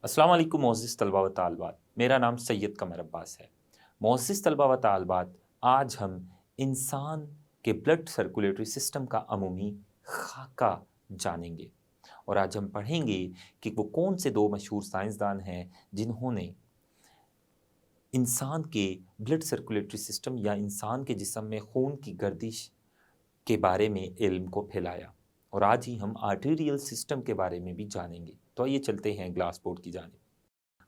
अस्सलाम वालेकुम मोअज़्ज़िज़ तलबा व तालिबात। मेरा नाम सैयद कमर अब्बास है। मोअज़्ज़िज़ तलबा व तालिबात, आज हम इंसान के ब्लड सर्कुलेटरी सिस्टम का अमूमी खाका जानेंगे और आज हम पढ़ेंगे कि वो कौन से दो मशहूर साइंसदान हैं जिन्होंने इंसान के ब्लड सर्कुलेटरी सिस्टम या इंसान के जिस्म में खून की गर्दिश के बारे में इल्म को फैलाया। और आज ही हम आर्टेरियल सिस्टम के बारे में भी जानेंगे। तो आइए चलते हैं ग्लास बोर्ड की जानिब।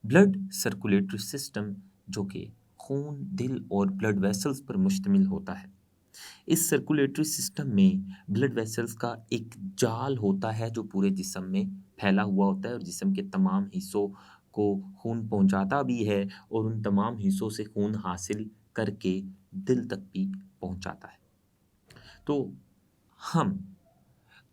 ब्लड सर्कुलेटरी सिस्टम, जो कि खून, दिल और ब्लड वेसल्स पर मुश्तमिल होता है। इस सर्कुलेटरी सिस्टम में ब्लड वेसल्स का एक जाल होता है जो पूरे जिस्म में फैला हुआ होता है और जिस्म के तमाम हिस्सों को खून पहुंचाता भी है और उन तमाम हिस्सों से खून हासिल करके दिल तक भी पहुंचाता है। तो हम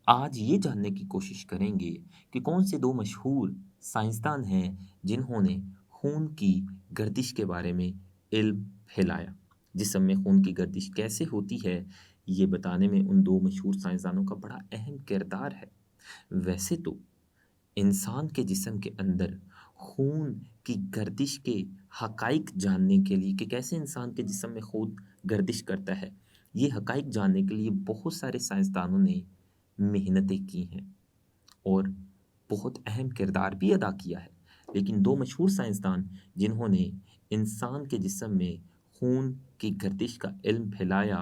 आज ये जानने की कोशिश करेंगे कि कौन से दो मशहूर साइंसदान हैं जिन्होंने खून की गर्दिश के बारे में इल्म फैलाया। जिस्म में खून की गर्दिश कैसे होती है, ये बताने में उन दो मशहूर साइंसदानों का बड़ा अहम किरदार है। वैसे तो इंसान के जिस्म के अंदर खून की गर्दिश के हकाइक जानने के लिए कि कैसे इंसान के जिस्म में खून गर्दिश करता है, ये हकाइक जानने के लिए बहुत सारे साइंसदानों ने मेहनतें की हैं और बहुत अहम किरदार भी अदा किया है। लेकिन दो मशहूर साइंसदान जिन्होंने इंसान के जिस्म में खून की गर्दिश का इल्म फैलाया,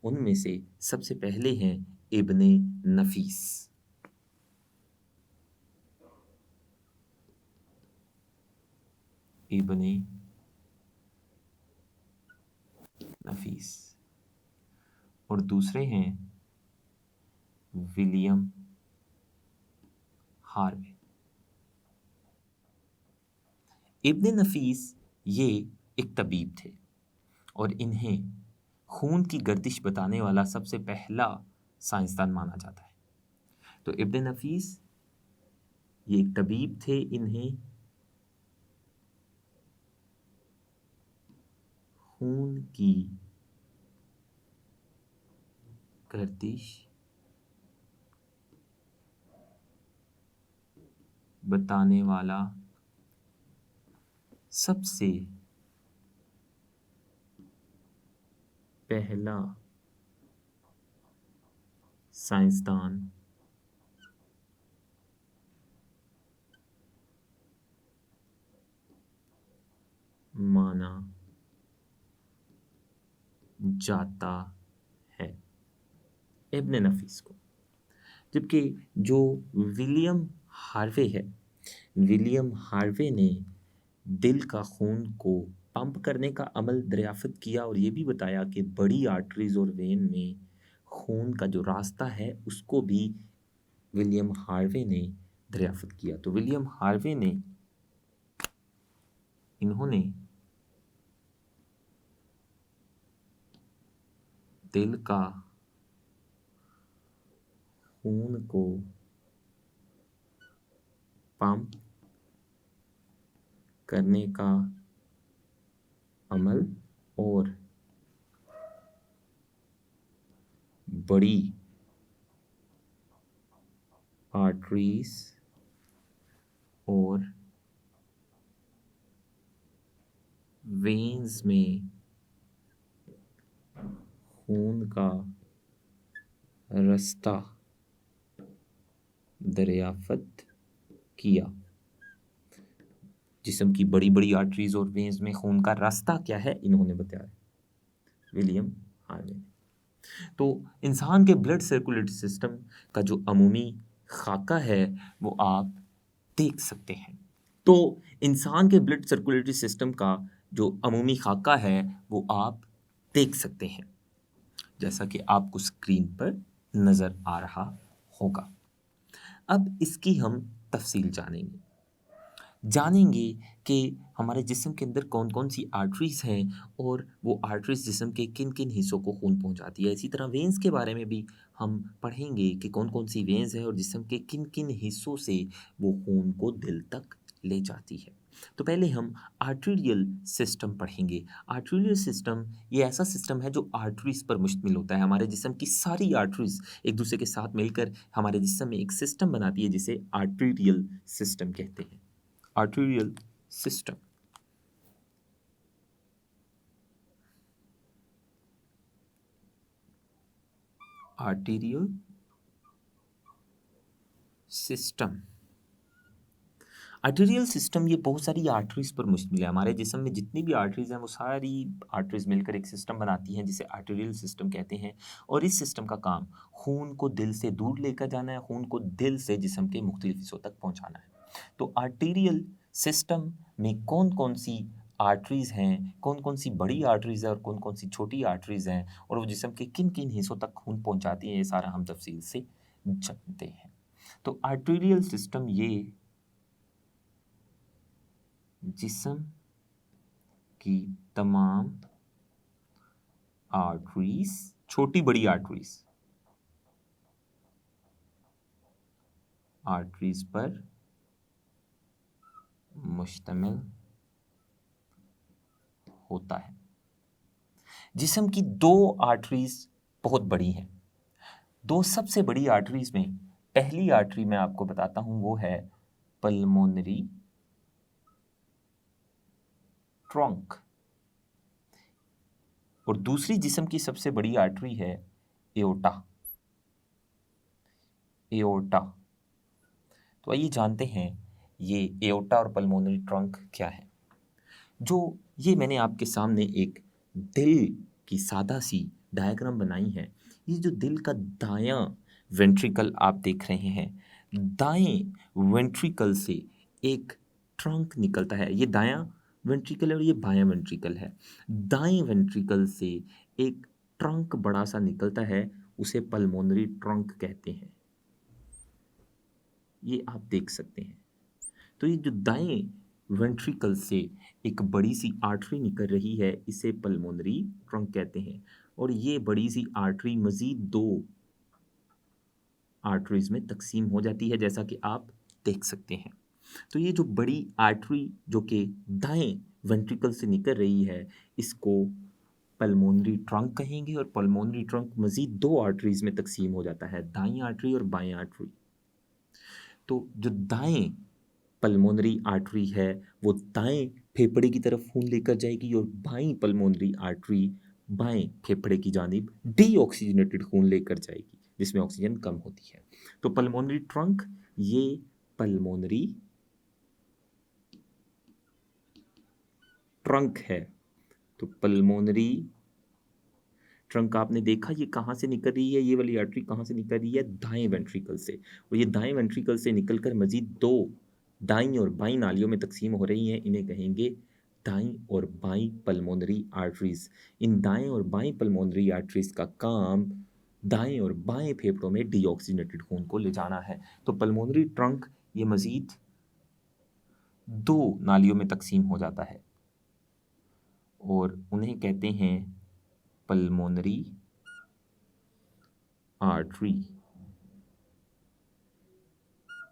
उनमें से सबसे पहले हैं इब्ने नफीस। इब्ने नफीस और दूसरे हैं विलियम हार्वे। इब्ने नफीस ये एक तबीब थे और इन्हें खून की गर्दिश बताने वाला सबसे पहला साइंसदान माना जाता है। तो इब्ने नफीस ये एक तबीब थे, इन्हें खून की गर्दिश बताने वाला सबसे पहला साइंसदान माना जाता है इब्ने नफीस को। जबकि जो विलियम हार्वे है, विलियम हार्वे ने दिल का खून को पंप करने का अमल दरियाफ्त किया और ये भी बताया कि बड़ी आर्टरीज और वेन में खून का जो रास्ता है उसको भी विलियम हार्वे ने दरियाफ्त किया। तो विलियम हार्वे ने इन्होंने दिल का खून को पंप करने का अमल और बड़ी आर्टरीज और वेन्स में खून का रास्ता दरियाफ्त किया। जिस्म की बड़ी बड़ी आर्टरीज और वेन्स में खून का रास्ता क्या है, इन्होंने बताया, विलियम हार्वे ने। तो इंसान के ब्लड सर्कुलेटरी सिस्टम का जो अमूमी खाका है वो आप देख सकते हैं। तो इंसान के ब्लड सर्कुलेटरी सिस्टम का जो अमूमी खाका है वो आप देख सकते हैं, जैसा कि आपको स्क्रीन पर नज़र आ रहा होगा। अब इसकी हम तफसील जानेंगे कि हमारे जिस्म के अंदर कौन कौन सी आर्टरीज हैं और वो आर्टरीज जिस्म के किन किन हिस्सों को खून पहुंचाती है। इसी तरह वेंस के बारे में भी हम पढ़ेंगे कि कौन कौन सी वेंस है और जिस्म के किन किन हिस्सों से वो खून को दिल तक ले जाती है। तो पहले हम आर्टेरियल सिस्टम पढ़ेंगे। आर्टेरियल सिस्टम ये ऐसा सिस्टम है जो आर्टरीज पर मुश्तमिल होता है। हमारे जिस्म की सारी आर्टरीज एक दूसरे के साथ मिलकर हमारे जिस्म में एक सिस्टम बनाती है जिसे आर्टेरियल सिस्टम कहते हैं। Arterial system. Arterial system, arterial system ये बहुत सारी आर्टरीज पर मुश्तमिल है। हमारे जिस्म में जितनी भी आर्टरीज हैं वो सारी आर्टरीज मिलकर एक सिस्टम बनाती हैं जिसे आर्टेरियल सिस्टम कहते हैं। और इस सिस्टम का काम खून को दिल से दूर लेकर जाना है, खून को दिल से जिस्म के मुख्तलिफ हिस्सों तक पहुंचाना है। तो आर्टेरियल सिस्टम में कौन कौन सी आर्टरीज हैं, कौन कौन सी बड़ी आर्टरीज हैं और कौन कौन सी छोटी आर्टरीज हैं, और वो जिस्म के किन किन हिस्सों तक खून पहुंचाती हैं, ये सारा हम तफसील से जानते हैं। तो आर्टेरियल सिस्टम ये जिस्म की तमाम आर्टरीज, छोटी बड़ी आर्टरीज पर मुश्तमिल होता है। जिस्म की दो आर्टरीज बहुत बड़ी हैं। दो सबसे बड़ी आर्टरीज में पहली आर्टरी मैं आपको बताता हूं, वो है पल्मोनरी ट्रंक, और दूसरी जिस्म की सबसे बड़ी आर्टरी है एओर्टा। एओर्टा, तो आइए जानते हैं ये एओर्टा और पल्मोनरी ट्रंक क्या है। जो ये मैंने आपके सामने एक दिल की सादा सी डायग्राम बनाई है। ये जो दिल का दायां वेंट्रिकल आप देख रहे हैं, दाएं वेंट्रिकल से एक ट्रंक निकलता है। ये दायां वेंट्रिकल है और ये बायां वेंट्रिकल है। दाएं वेंट्रिकल से एक ट्रंक बड़ा सा निकलता है, उसे पल्मोनरी ट्रंक कहते हैं। ये आप देख सकते हैं। तो ये जो दाएं वेंट्रिकल से एक बड़ी सी आर्टरी निकल रही है, इसे पल्मोनरी ट्रंक कहते हैं। और ये बड़ी सी आर्टरी मजीद दो आर्टरीज में तकसीम हो जाती है, जैसा कि आप देख सकते हैं। तो ये जो बड़ी आर्टरी जो कि दाएं वेंट्रिकल से निकल रही है, इसको पल्मोनरी ट्रंक कहेंगे। और पल्मोनरी ट्रंक मजीद दो आर्टरीज में तकसीम हो जाता है, दाईं आर्टरी और बाएं आर्टरी। तो जो दाएं पल्मोनरी आर्टरी है वो दाएं फेफड़े की तरफ खून लेकर जाएगी, और बाईं पल्मोनरी आर्टरी बाएं फेफड़े की जानिब डीऑक्सीजनेटेड खून लेकर जाएगी, जिसमें ऑक्सीजन कम होती है। तो पल्मोनरी ट्रंक ये पल्मोनरी ट्रंक है। तो पल्मोनरी ट्रंक आपने देखा ये कहाँ से निकल रही है, ये वाली आर्टरी कहाँ से निकल रही है, दाएं वेंट्रिकल से। और ये दाएं वेंट्रिकल से निकलकर मजीद दो दाईं और बाईं नालियों में तकसीम हो रही हैं, इन्हें कहेंगे दाईं और बाईं पल्मोनरी आर्टरीज। इन दाएं और बाईं पल्मोनरी आर्टरीज का काम दाएं और बाएं फेफड़ों में डीऑक्सीजनेटेड खून को ले जाना है। तो पल्मोनरी ट्रंक ये मजीद दो नालियों में तकसीम हो जाता है और उन्हें कहते हैं पल्मोनरी आर्टरी।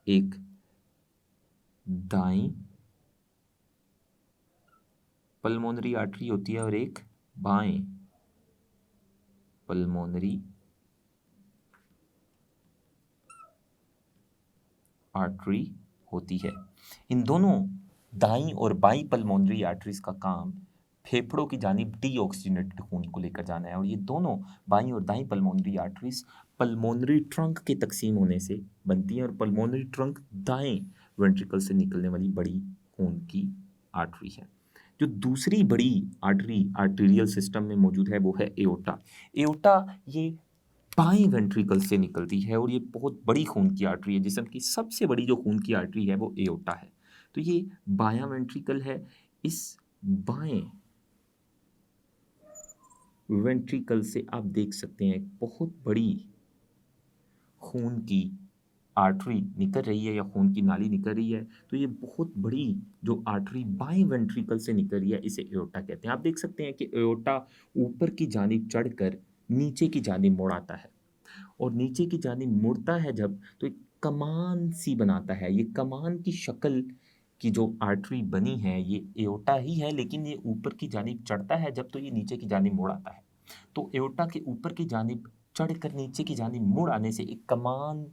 एक दाईं पल्मोनरी आर्टरी होती है और एक बाएं पल्मोनरी आर्टरी होती है। इन दोनों दाईं और बाईं पल्मोनरी आर्टरीज का काम फेफड़ों की जानिब डीऑक्सीजनेटेड खून को लेकर जाना है। और ये दोनों बाईं और दाईं पल्मोनरी आर्टरीज पल्मोनरी ट्रंक के तकसीम होने से बनती हैं। और पल्मोनरी ट्रंक दाएं वेंट्रिकल से निकलने वाली बड़ी खून की आर्टरी है। जो दूसरी बड़ी आर्टरी आर्टेरियल सिस्टम में मौजूद है वो है एओर्टा। एओर्टा ये बाएं वेंट्रिकल से निकलती है और ये बहुत बड़ी खून की आर्टरी है। जिस्म की सबसे बड़ी जो खून की आर्टरी है वो एओर्टा है। तो ये बायां वेंट्रिकल है। इस बाएं वेंट्रिकल से आप देख सकते हैं बहुत बड़ी खून की आर्टरी निकल रही है या खून की नाली निकल रही है। तो ये बहुत बड़ी जो आर्टरी बाएं वेंट्रिकल से निकल रही है, इसे एओर्टा कहते हैं। आप देख सकते हैं कि एओर्टा ऊपर की जानिब चढ़कर नीचे की जानिब मुड़ आता है, और नीचे की जानिब मुड़ता है जब, तो एक कमान सी बनाता है। ये कमान की शक्ल की जो आर्टरी बनी है ये एओर्टा ही है, लेकिन ये ऊपर की जानिब चढ़ता है जब, तो ये नीचे की जानिब मुड़ आता है। तो एओर्टा के ऊपर की जानिब चढ़कर नीचे की जानिब मुड़ आने से एक कमान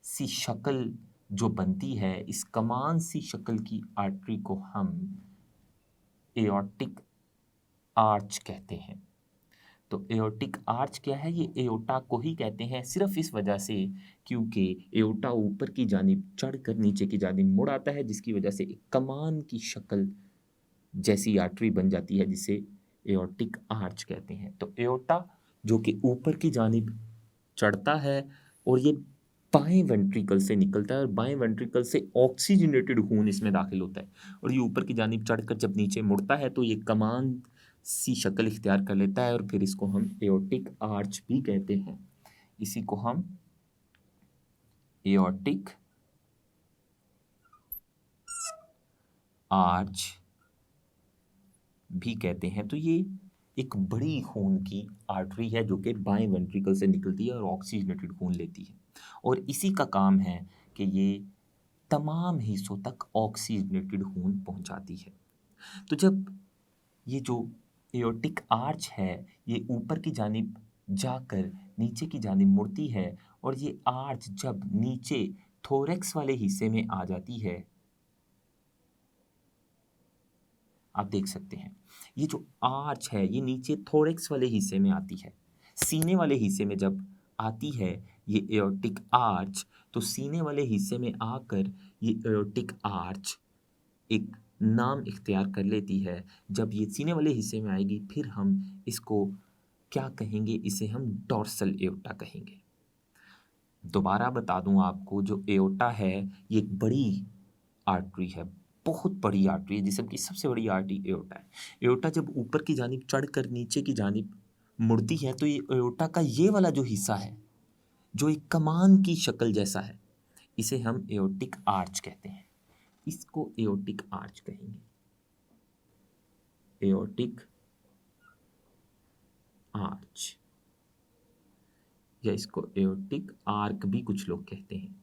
सी शक्ल जो बनती है, इस कमान सी शक्ल की आर्टरी को हम एओर्टिक आर्च कहते हैं। तो एओर्टिक आर्च क्या है? ये एओर्टा को ही कहते हैं, सिर्फ इस वजह से क्योंकि एओर्टा ऊपर की जानिब चढ़कर नीचे की जानिब मुड़ आता है, जिसकी वजह से एक कमान की शक्ल जैसी आर्टरी बन जाती है, जिसे एओर्टिक आर्च कहते हैं। तो एओर्टा जो कि ऊपर की जानिब चढ़ता है और ये बाएं वेंट्रिकल से निकलता है, और बाएं वेंट्रिकल से ऑक्सीजनेटेड खून इसमें दाखिल होता है, और ये ऊपर की जानिब चढ़कर जब नीचे मुड़ता है तो ये कमान सी शक्ल इख्तियार कर लेता है, और फिर इसको हम एओर्टिक आर्च भी कहते हैं। इसी को हम एओर्टिक आर्च भी कहते हैं। तो ये एक बड़ी खून की आर्टरी है जो कि बाएं वेंट्रिकल से निकलती है और ऑक्सीजनेटेड खून लेती है, और इसी का काम है कि ये तमाम हिस्सों तक ऑक्सीजनेटेड खून पहुंचाती है। तो जब ये जो एओर्टिक आर्च है ये ऊपर की जानिब जाकर नीचे की जानिब मुड़ती है, और ये आर्च जब नीचे थोरैक्स वाले हिस्से में आ जाती है, आप देख सकते हैं ये जो आर्च है ये नीचे थोरैक्स वाले हिस्से में आती है। सीने वाले हिस्से में जब आती है ये एओर्टिक आर्च, तो सीने वाले हिस्से में आकर ये एओर्टिक आर्च एक नाम इख्तियार कर लेती है। जब ये सीने वाले हिस्से में आएगी फिर हम इसको क्या कहेंगे? इसे हम डॉर्सल एओर्टा कहेंगे। दोबारा बता दूं आपको, जो एओर्टा है ये एक बड़ी आर्टरी है, बहुत बड़ी आर्टरी है, जिसम की सबसे बड़ी आर्टरी एओर्टा है। एओर्टा जब ऊपर की जानिब चढ़कर नीचे की जानिब मुड़ती है तो ये एओर्टा का ये वाला जो हिस्सा है जो एक कमान की शक्ल जैसा है, इसे हम एओर्टिक आर्च कहते हैं। इसको एओर्टिक आर्च कहेंगे, एओर्टिक आर्च, या इसको एओर्टिक आर्क भी कुछ लोग कहते हैं।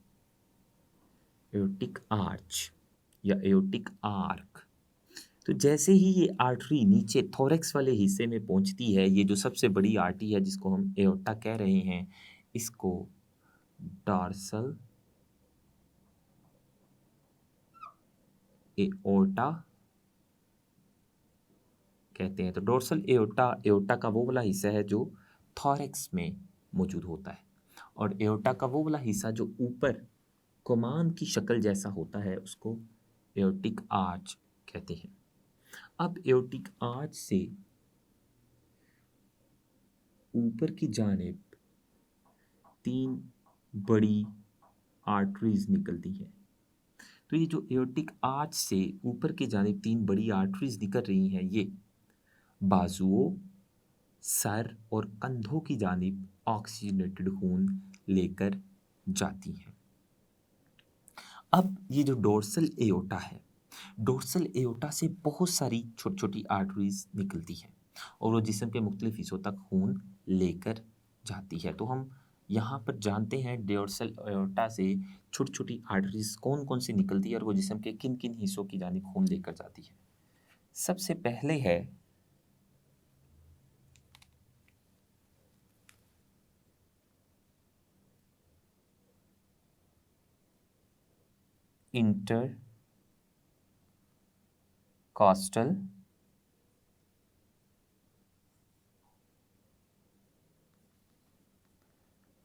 एओर्टिक आर्च या एओर्टिक आर्क। तो जैसे ही ये आर्टरी नीचे थोरैक्स वाले हिस्से में पहुंचती है, ये जो सबसे बड़ी आर्टरी है जिसको हम एओर्टा कह रहे हैं, इसको डॉर्सल एओर्टा कहते हैं। तो डोर्सल एओर्टा, एओर्टा का वो वाला हिस्सा है जो थोरैक्स में मौजूद होता है, और एओर्टा का वो वाला हिस्सा जो ऊपर कमान की शक्ल जैसा होता है उसको एओर्टिक आर्च कहते हैं। अब एओर्टिक आर्च से ऊपर की जानिब तीन बड़ी आर्टरीज निकलती हैं। तो ये जो एओर्टिक आर्च से ऊपर की जानिब तीन बड़ी आर्टरीज निकल रही हैं, ये बाजुओं, सर और कंधों की जानिब ऑक्सीजनेटेड खून लेकर जाती हैं। अब ये जो डोर्सल एओर्टा है, डोर्सल एओर्टा से बहुत सारी छोटी छोटी आर्टरीज निकलती हैं और वो जिस्म के मुख्तलिफ हिस्सों तक खून लेकर जाती है। तो हम यहाँ पर जानते हैं डोर्सल एओर्टा से छोटी छोटी आर्टरीज कौन कौन सी निकलती है और वो जिस्म के किन किन हिस्सों की जानिब खून लेकर जाती है। सबसे पहले है इंटरकॉस्टल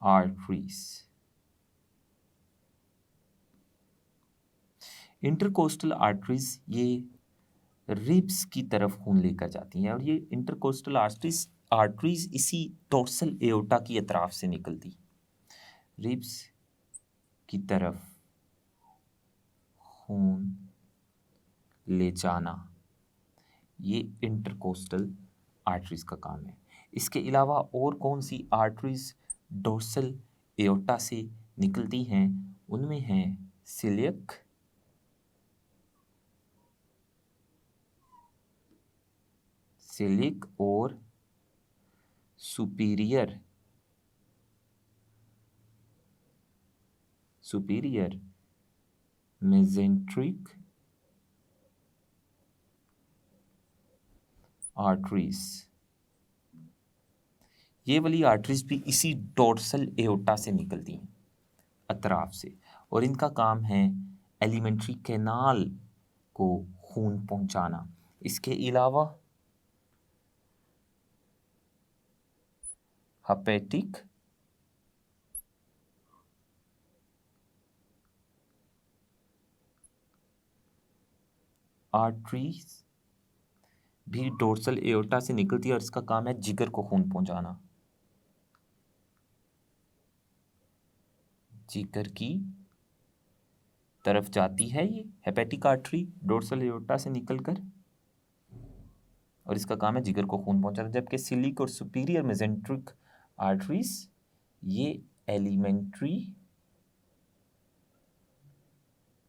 आर्टरीज। इंटरकोस्टल आर्टरीज ये रिब्स की तरफ खून लेकर जाती हैं, और ये इंटरकोस्टल आर्टरीज इसी डोर्सल एओर्टा की अतराफ से निकलती, रिब्स की तरफ खून ले जाना, ये इंटरकोस्टल आर्टरीज का काम है। इसके अलावा और कौन सी आर्टरीज डोर्सल एओर्टा से निकलती हैं? उनमें हैं सिलियक, सिलिक और सुपीरियर मेजेंट्रिक आर्टरीज। ये वाली आर्टरीज भी इसी डोर्सल एओर्टा से निकलती हैं, अतराफ से, और इनका काम है एलिमेंट्री कैनाल को खून पहुंचाना। इसके अलावा हेपेटिक आर्टरीज भी डोर्सल एओर्टा से निकलती है और इसका काम है जिगर को खून पहुंचाना। जिगर की तरफ जाती है ये हेपेटिक आर्टरी डोर्सल एओर्टा से निकलकर और इसका काम है जिगर को खून पहुंचाना। जबकि सिलिक और सुपीरियर मेसेंट्रिक आर्टरीज ये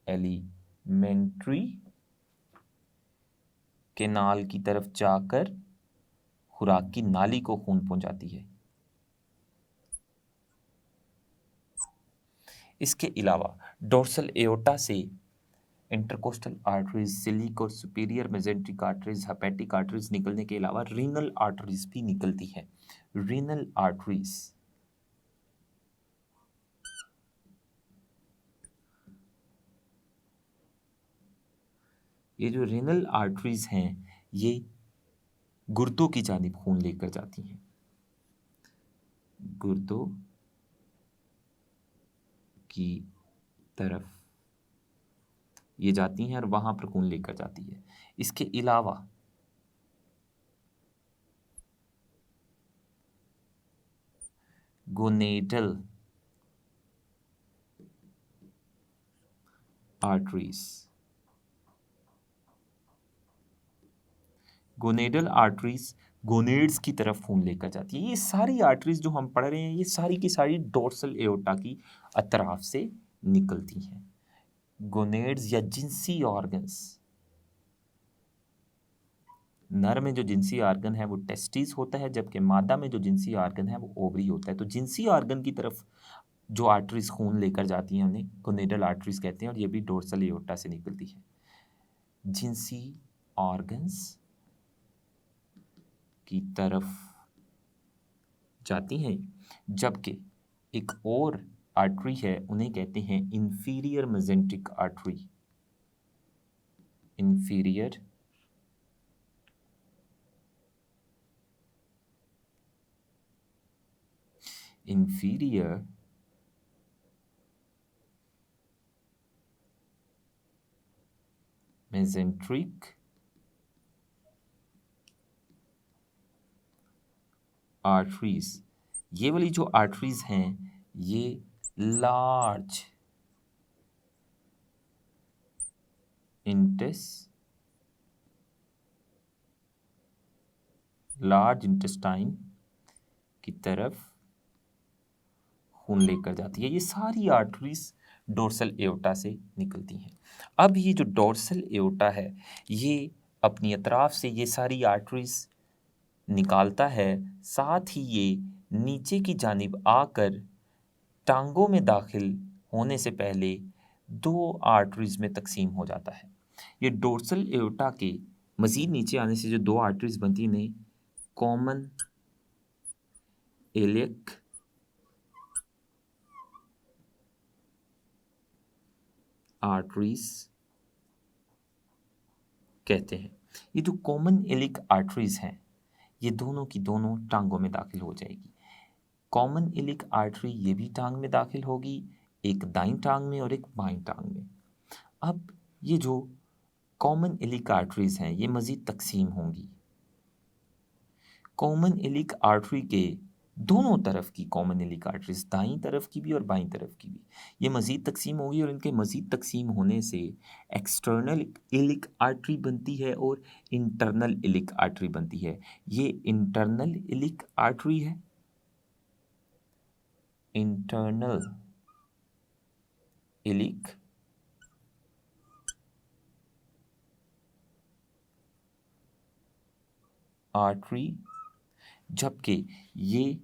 एलिमेंट्री केनाल की तरफ जाकर खुराक की नाली को खून पहुंचाती है। इसके अलावा डोर्सल एओर्टा से इंटरकोस्टल आर्टरीज, सिलिक और superior mesenteric arteries, hepatic arteries निकलने के अलावा रीनल आर्टरीज भी निकलती है। रीनल आर्टरीज ये जो रीनल आर्टरीज हैं ये गुर्दों की जानिब खून लेकर जाती हैं। गुर्दों की तरफ ये जाती हैं और वहां पर खून लेकर जाती है। इसके अलावा gonadal arteries, gonadal arteries gonads की तरफ खून लेकर जाती है। ये सारी आर्टरीज जो हम पढ़ रहे हैं ये सारी की सारी डोर्सल एओर्टा की अतराफ से निकलती हैं। गोनेड्स या जिनसी ऑर्गन्स, नर में जो जिनसी ऑर्गन है वो टेस्टिस होता है, जबकि मादा में जो जिनसी ऑर्गन है वो ओवरी होता है। तो जिनसी ऑर्गन की तरफ जो आर्टरीज खून लेकर जाती हैं उन्हें गोनेडल आर्टरीज कहते हैं और ये भी डोर्सल एओर्टा से निकलती है। जिनसी ऑर्गन्स की तरफ जाती हैं, जबकि एक और आर्टरी है उन्हें कहते हैं inferior mesenteric artery. Inferior inferior mesenteric arteries, ये वाली जो आर्टरीज हैं ये लार्ज इंटेस्टाइन की तरफ खून लेकर जाती है। ये सारी आर्टरीज डोर्सल एओर्टा से निकलती हैं। अब ये जो डोर्सल एओर्टा है ये अपनी अतराफ से ये सारी आर्टरीज निकालता है, साथ ही ये नीचे की जानिब आकर टांगों में दाखिल होने से पहले दो आर्टरीज में तकसीम हो जाता है। ये डोर्सल एओर्टा के मज़ीद नीचे आने से जो दो आर्टरीज बनती हैं कॉमन इलियक आर्टरीज कहते हैं। ये जो कॉमन इलिक आर्टरीज हैं ये दोनों की दोनों टांगों में दाखिल हो जाएगी। कॉमन इलिक आर्टरी ये भी टांग में दाखिल होगी, एक दाईं टांग में और एक बाईं टांग में। अब ये जो कॉमन इलिक आर्टरीज हैं ये मज़ीद तकसीम होंगी। कॉमन इलिक आर्टरी के दोनों तरफ की कॉमन इलिक आर्टरीज, दाईं तरफ की भी और बाईं तरफ की भी, ये मज़ीद तकसीम होगी और इनके मज़ीद तकसीम होने से एक्सटर्नल इलिक आर्टरी बनती है और इंटरनल इलिक आर्टरी बनती है। ये इंटरनल इलिक आर्टरी है, इंटरनल इलिक आर्टरी, जबकि ये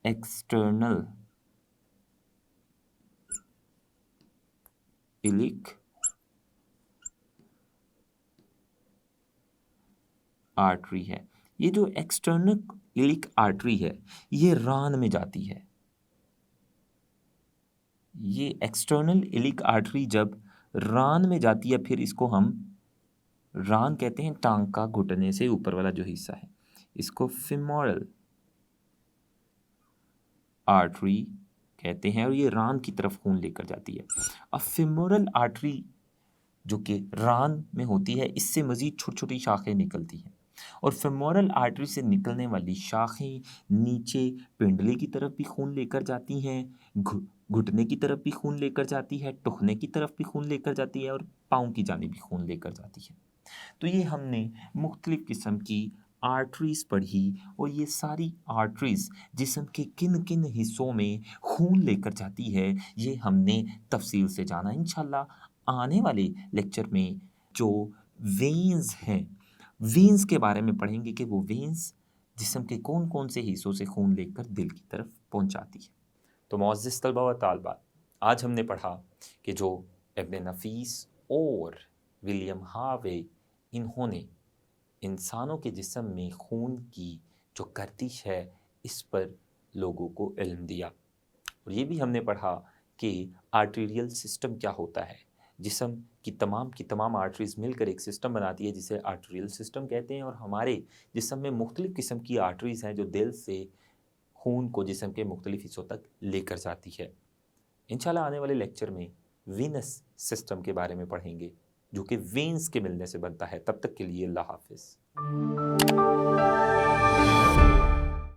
एक्सटर्नल इलिक आर्टरी है। ये जो एक्सटर्नल इलिक आर्टरी है ये रान में जाती है। ये एक्सटर्नल इलिक आर्टरी जब रान में जाती है, फिर इसको हम रान कहते हैं, टांग का घुटने से ऊपर वाला जो हिस्सा है, इसको फेमोरल आर्टरी कहते हैं, और ये रान की तरफ खून लेकर जाती है। अब फेमोरल आर्टरी जो कि रान में होती है, इससे मज़ीद छोटी छोटी शाखें निकलती हैं, और फेमोरल आर्टरी से निकलने वाली शाखें नीचे पिंडली की तरफ भी खून लेकर जाती हैं, घुटने की तरफ भी खून लेकर जाती है, टुखने की तरफ भी खून लेकर जाती है, और पाँव की जानिब भी खून लेकर जाती है। तो ये हमने मुख्तलिफ़ किस्म की आर्टरीज़ पढ़ी, और ये सारी आर्टरीज़ जिस्म के किन किन हिस्सों में खून लेकर जाती है, ये हमने तफसील से जाना। इंशाल्लाह आने वाले लेक्चर में जो वेन्स हैं, वेन्स के बारे में पढ़ेंगे कि वो वेन्स जिस्म के कौन कौन से हिस्सों से खून लेकर दिल की तरफ पहुंचाती है। तो मुअज़्ज़िज़ तलबा व तालिबात, आज हमने पढ़ा कि जो इब्न नफ़ीस और विलियम हार्वे, इन्होंने इंसानों के जिस्म में खून की जो गर्दिश है, इस पर लोगों को इल्म दिया। और ये भी हमने पढ़ा कि आर्टेरियल सिस्टम क्या होता है। जिस्म की तमाम आर्टरीज़ मिलकर एक सिस्टम बनाती है जिसे आर्टेरियल सिस्टम कहते हैं, और हमारे जिस्म में मुख्तलिफ़ किस्म की आर्टरीज़ हैं जो दिल से खून को जिस्म के मुख्तलिफ़ हिस्सों तक लेकर जाती है। इंशाल्लाह आने वाले लेक्चर में वीनस सिस्टम के बारे में पढ़ेंगे, जो कि वेन्स के मिलने से बनता है। तब तक के लिए अल्लाह हाफ़िज़।